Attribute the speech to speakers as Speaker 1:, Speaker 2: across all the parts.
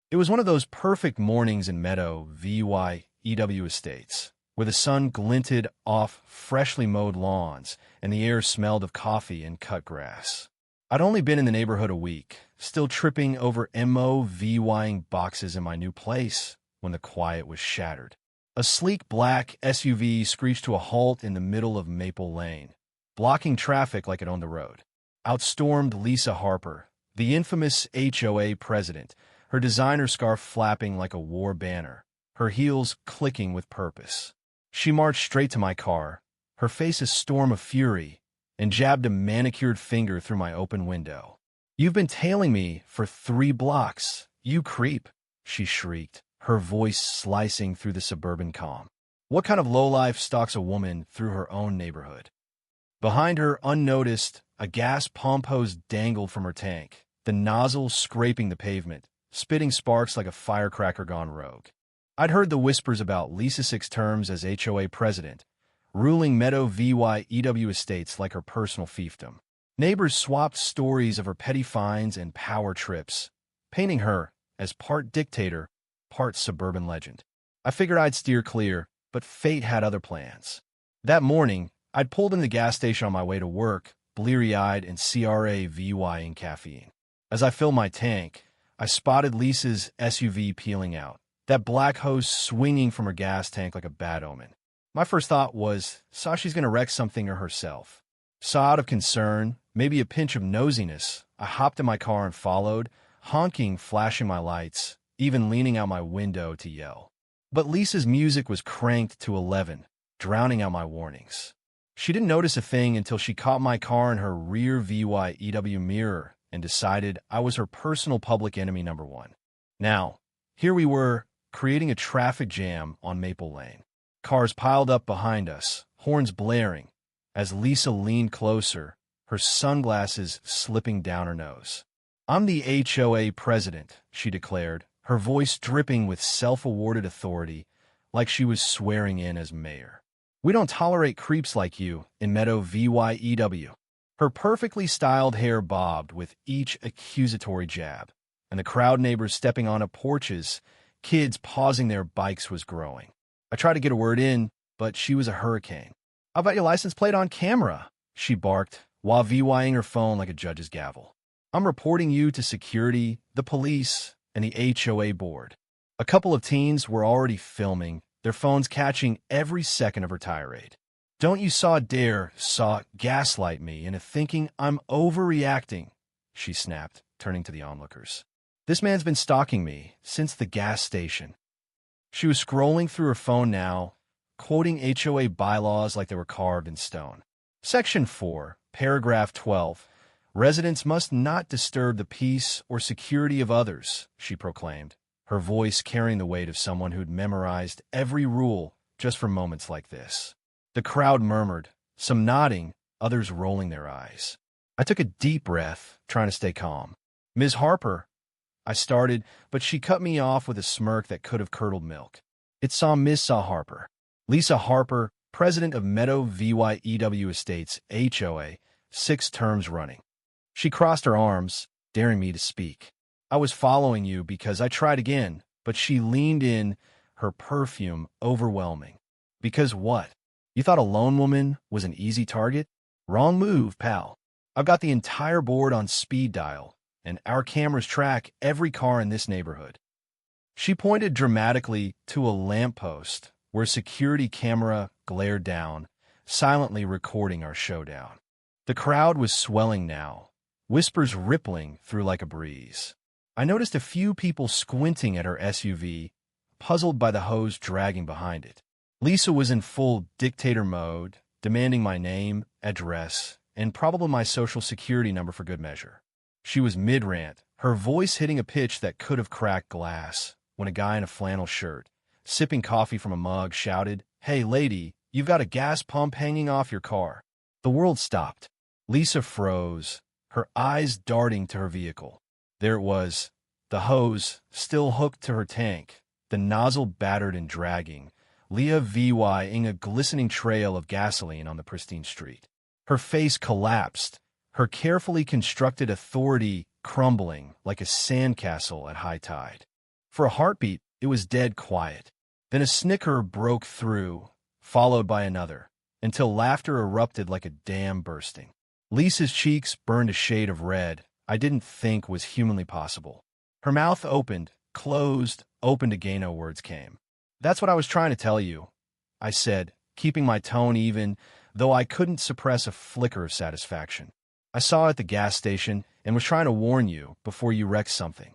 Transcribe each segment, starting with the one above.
Speaker 1: It was one of those perfect mornings in Meadow VYEW Estates, where the sun glinted off freshly mowed lawns and the air smelled of coffee and cut grass. I'd only been in the neighborhood a week, still tripping over MOVYing boxes in my new place, when the quiet was shattered. A sleek black SUV screeched to a halt in the middle of Maple Lane, blocking traffic like it owned the road. Outstormed Lisa Harper, the infamous HOA president, her designer scarf flapping like a war banner, her heels clicking with purpose. She marched straight to my car, her face a storm of fury, and jabbed a manicured finger through my open window. "You've been tailing me for 3 blocks, you creep," she shrieked, her voice slicing through the suburban calm. What kind of lowlife stalks a woman through her own neighborhood? Behind her, unnoticed, a gas pump hose dangled from her tank, the nozzle scraping the pavement, spitting sparks like a firecracker gone rogue. I'd heard the whispers about Lisa's 6 terms as HOA president, ruling Meadow VYEW Estates like her personal fiefdom. Neighbors swapped stories of her petty fines and power trips, painting her as part dictator, part suburban legend. I figured I'd steer clear, but fate had other plans. That morning, I'd pulled in the gas station on my way to work, bleary-eyed and CRAVYing caffeine. As I filled my tank, I spotted Lisa's SUV peeling out, that black hose swinging from her gas tank like a bad omen. My first thought was, she's going to wreck something or herself. So out of concern, maybe a pinch of nosiness, I hopped in my car and followed, honking, flashing my lights, even leaning out my window to yell. But Lisa's music was cranked to 11, drowning out my warnings. She didn't notice a thing until she caught my car in her rear VYEW mirror and decided I was her personal public enemy number 1. Now, here we were, creating a traffic jam on Maple Lane. Cars piled up behind us, horns blaring, as Lisa leaned closer, her sunglasses slipping down her nose. "I'm the HOA president," she declared, her voice dripping with self-awarded authority, like she was swearing in as mayor. "We don't tolerate creeps like you in Meadow VYEW." Her perfectly styled hair bobbed with each accusatory jab, and the crowd neighbors stepping onto porches, kids pausing their bikes was growing. I tried to get a word in, but she was a hurricane. "I've got your license plate on camera," she barked, while VYing her phone like a judge's gavel. "I'm reporting you to security, the police, and the HOA board." A couple of teens were already filming, their phones catching every second of her tirade. "Don't you dare gaslight me into thinking I'm overreacting," she snapped, turning to the onlookers. "This man's been stalking me since the gas station." She was scrolling through her phone now, quoting HOA bylaws like they were carved in stone. Section 4, paragraph 12, "Residents must not disturb the peace or security of others," she proclaimed, her voice carrying the weight of someone who'd memorized every rule just for moments like this. The crowd murmured, some nodding, others rolling their eyes. I took a deep breath, trying to stay calm. "Ms. Harper," I started, but she cut me off with a smirk that could have curdled milk. "It's Ms. Harper. Lisa Harper, president of Meadow VYEW Estates, HOA, 6 terms running." She crossed her arms, daring me to speak. "I was following you because I tried again," but she leaned in, her perfume overwhelming. "Because what? You thought a lone woman was an easy target? Wrong move, pal. I've got the entire board on speed dial, and our cameras track every car in this neighborhood." She pointed dramatically to a lamppost where a security camera glared down, silently recording our showdown. The crowd was swelling now, whispers rippling through like a breeze. I noticed a few people squinting at her SUV, puzzled by the hose dragging behind it. Lisa was in full dictator mode, demanding my name, address, and probably my social security number for good measure. She was mid-rant, her voice hitting a pitch that could have cracked glass, when a guy in a flannel shirt, sipping coffee from a mug, shouted, "Hey, lady, you've got a gas pump hanging off your car." The world stopped. Lisa froze, her eyes darting to her vehicle. There it was, the hose, still hooked to her tank, the nozzle battered and dragging, Leah VYing a glistening trail of gasoline on the pristine street. Her face collapsed, her carefully constructed authority crumbling like a sandcastle at high tide. For a heartbeat, it was dead quiet. Then a snicker broke through, followed by another, until laughter erupted like a dam bursting. Lisa's cheeks burned a shade of red I didn't think was humanly possible. Her mouth opened, closed, opened again. No words came. "That's what I was trying to tell you," I said, keeping my tone even, though I couldn't suppress a flicker of satisfaction. "I saw it at the gas station and was trying to warn you before you wrecked something."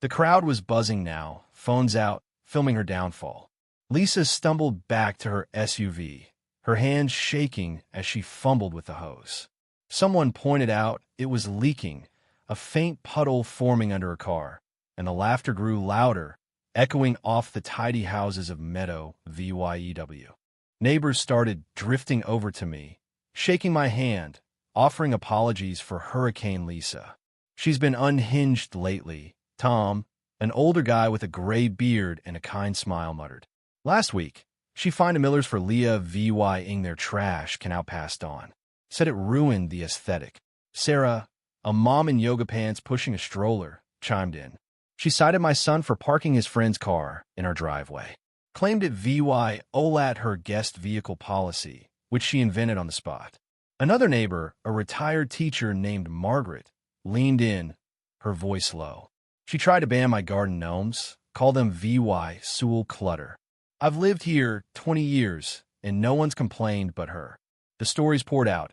Speaker 1: The crowd was buzzing now, phones out, filming her downfall. Lisa stumbled back to her SUV, her hands shaking as she fumbled with the hose. Someone pointed out it was leaking, a faint puddle forming under her car, and the laughter grew louder, echoing off the tidy houses of Meadow, VYEW. Neighbors started drifting over to me, shaking my hand, offering apologies for Hurricane Lisa. "She's been unhinged lately," Tom, an older guy with a gray beard and a kind smile, muttered. "Last week, she fined Millers for Leah VYing their trash can out passed on. Said it ruined the aesthetic." Sarah, a mom in yoga pants pushing a stroller, chimed in. "She cited my son for parking his friend's car in our driveway. Claimed it VYOLAT her guest vehicle policy, which she invented on the spot." Another neighbor, a retired teacher named Margaret, leaned in, her voice low. "She tried to ban my garden gnomes, call them VY Sewell clutter. I've lived here 20 years, and no one's complained but her." The stories poured out,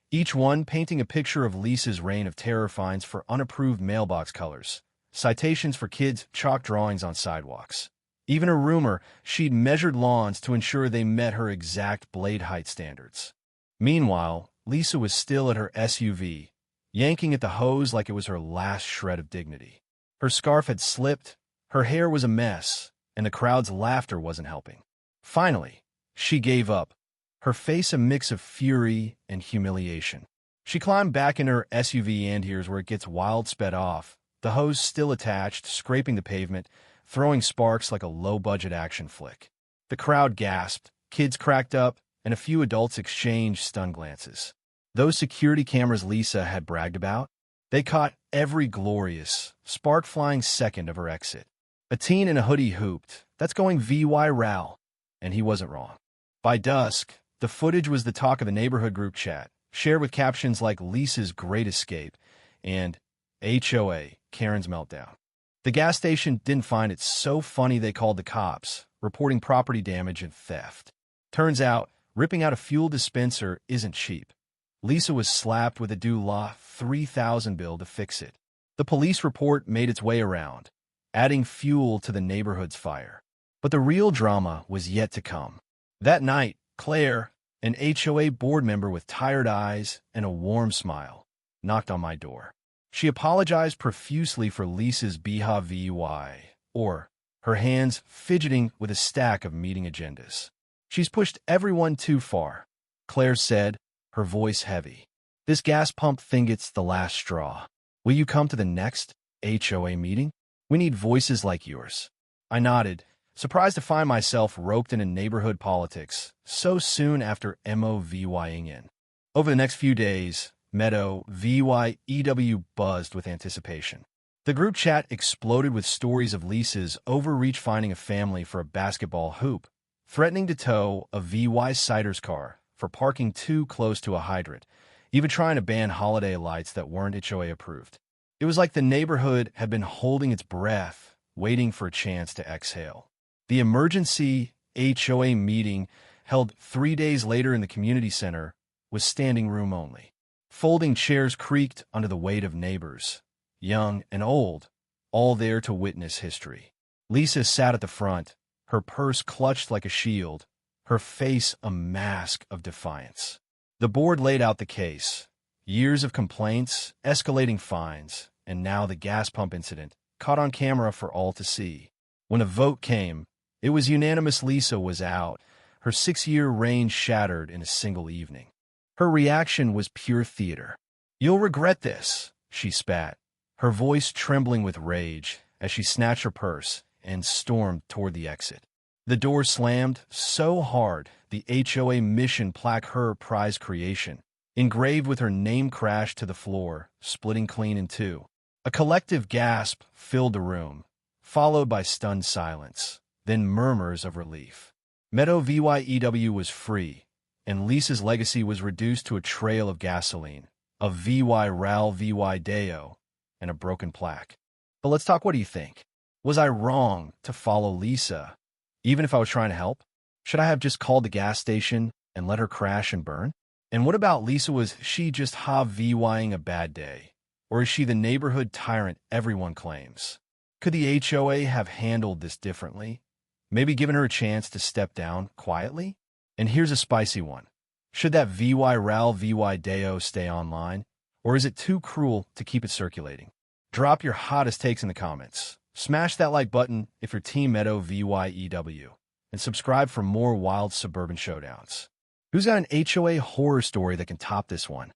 Speaker 1: each one painting a picture of Lisa's reign of terror: fines for unapproved mailbox colors, citations for kids' chalk drawings on sidewalks. Even a rumor she'd measured lawns to ensure they met her exact blade height standards. Meanwhile, Lisa was still at her SUV, yanking at the hose like it was her last shred of dignity. Her scarf had slipped, her hair was a mess, and the crowd's laughter wasn't helping. Finally, she gave up, her face a mix of fury and humiliation. She climbed back in her SUV, and here's where it gets wild, sped off, the hose still attached, scraping the pavement, throwing sparks like a low-budget action flick. The crowd gasped, kids cracked up, and a few adults exchanged stunned glances. Those security cameras Lisa had bragged about, they caught every glorious, spark-flying second of her exit. A teen in a hoodie hooped, "That's going VY Ral," and he wasn't wrong. By dusk, the footage was the talk of the neighborhood group chat, shared with captions like "Lisa's Great Escape" and HOA, Karen's Meltdown. The gas station didn't find it so funny they called the cops, reporting property damage and theft. Turns out, ripping out a fuel dispenser isn't cheap. Lisa was slapped with a DULA $3,000 bill to fix it. The police report made its way around, adding fuel to the neighborhood's fire. But the real drama was yet to come. That night, Claire, an HOA board member with tired eyes and a warm smile, knocked on my door. She apologized profusely for Lisa's BHA-VY, or her hands fidgeting with a stack of meeting agendas. "She's pushed everyone too far," Claire said, her voice heavy. "This gas pump thing gets the last straw. Will you come to the next HOA meeting? We need voices like yours." I nodded, surprised to find myself roped into neighborhood politics so soon after MOVYing in. Over the next few days, Meadow, VYEW buzzed with anticipation. The group chat exploded with stories of Lisa's overreach, finding a family for a basketball hoop, threatening to tow a VY Cider's car for parking too close to a hydrant, even trying to ban holiday lights that weren't HOA approved. It was like the neighborhood had been holding its breath, waiting for a chance to exhale. The emergency HOA meeting, held 3 days later in the community center, was standing room only. Folding chairs creaked under the weight of neighbors, young and old, all there to witness history. Lisa sat at the front, her purse clutched like a shield, her face a mask of defiance. The board laid out the case: years of complaints, escalating fines, and now the gas pump incident, caught on camera for all to see. When a vote came, it was unanimous. Lisa was out, her 6-year reign shattered in a single evening. Her reaction was pure theater. "You'll regret this," she spat, her voice trembling with rage as she snatched her purse and stormed toward the exit. The door slammed so hard the HOA mission plaque, her prize creation, engraved with her name, crashed to the floor, splitting clean in two. A collective gasp filled the room, followed by stunned silence, then murmurs of relief. Meadow VYEW was free, and Lisa's legacy was reduced to a trail of gasoline, a VY Ral VY Deo, and a broken plaque. But let's talk, what do you think? Was I wrong to follow Lisa, even if I was trying to help? Should I have just called the gas station and let her crash and burn? And what about Lisa? Was she just VYing a bad day? Or is she the neighborhood tyrant everyone claims? Could the HOA have handled this differently? Maybe given her a chance to step down quietly? And here's a spicy one. Should that VY Ral VY Deo stay online? Or is it too cruel to keep it circulating? Drop your hottest takes in the comments. Smash that like button if you're Team Meadow VYEW. And subscribe for more wild suburban showdowns. Who's got an HOA horror story that can top this one?